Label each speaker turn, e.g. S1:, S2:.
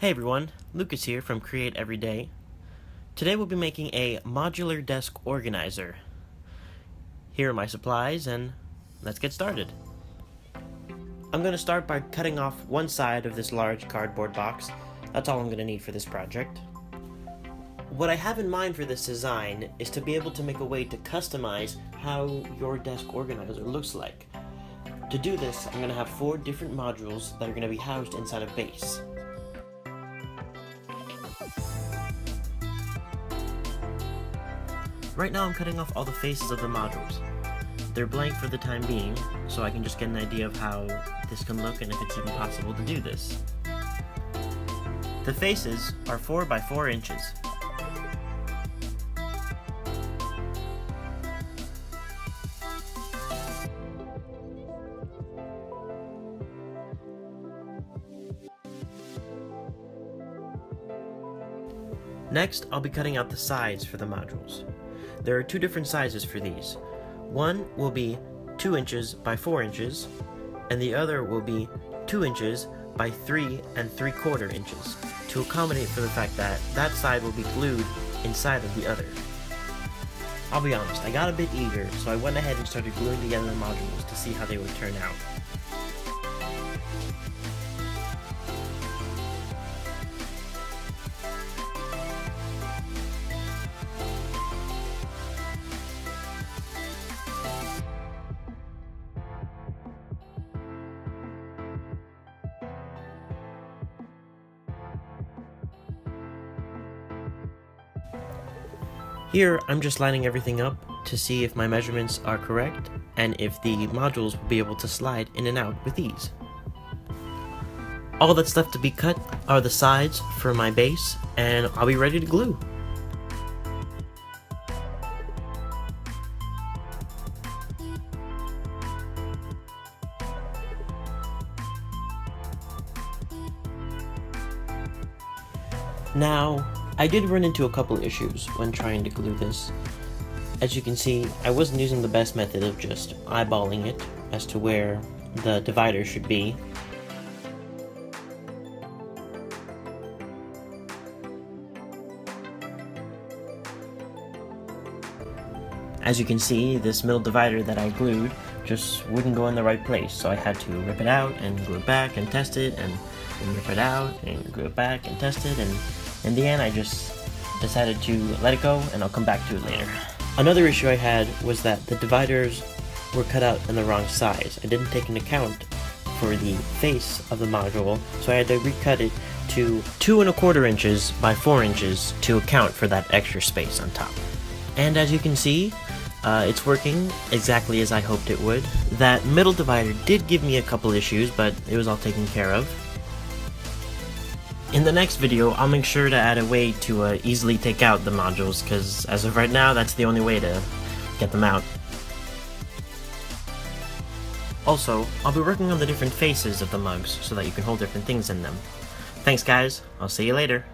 S1: Hey everyone, Lucas here from Create Every Day. Today we'll be making a modular desk organizer. Here are my supplies and let's get started. I'm going to start by cutting off one side of this large cardboard box. That's all I'm going to need for this project. What I have in mind for this design is to be able to make a way to customize how your desk organizer looks like. To do this, I'm going to have 4 different modules that are going to be housed inside a base. Right now I'm cutting off all the faces of the modules. They're blank for the time being, so I can just get an idea of how this can look and if it's even possible to do this. The faces are 4 by 4 inches. Next, I'll be cutting out the sides for the modules. There are 2 different sizes for these. One will be 2 inches by 4 inches, and the other will be 2 inches by 3 3/4 inches, to accommodate for the fact that that side will be glued inside of the other. I'll be honest, I got a bit eager, so I went ahead and started gluing together the modules to see how they would turn out. Here, I'm just lining everything up to see if my measurements are correct and if the modules will be able to slide in and out with ease. All that's left to be cut are the sides for my base, and I'll be ready to glue. Now, I did run into a couple issues when trying to glue this. As you can see, I wasn't using the best method of just eyeballing it as to where the divider should be. As you can see, this middle divider that I glued just wouldn't go in the right place, so I had to rip it out and glue it back and test it, and rip it out and glue it back and test it, and in the end I just decided to let it go, and I'll come back to it later. Another issue I had was that the dividers were cut out in the wrong size. I didn't take into account for the face of the module, so I had to recut it to 2 1/4 inches by 4 inches to account for that extra space on top. And as you can see, it's working exactly as I hoped it would. That middle divider did give me a couple issues, but it was all taken care of. In the next video, I'll make sure to add a way to easily take out the modules, because as of right now, that's the only way to get them out. Also, I'll be working on the different faces of the mugs so that you can hold different things in them. Thanks guys, I'll see you later.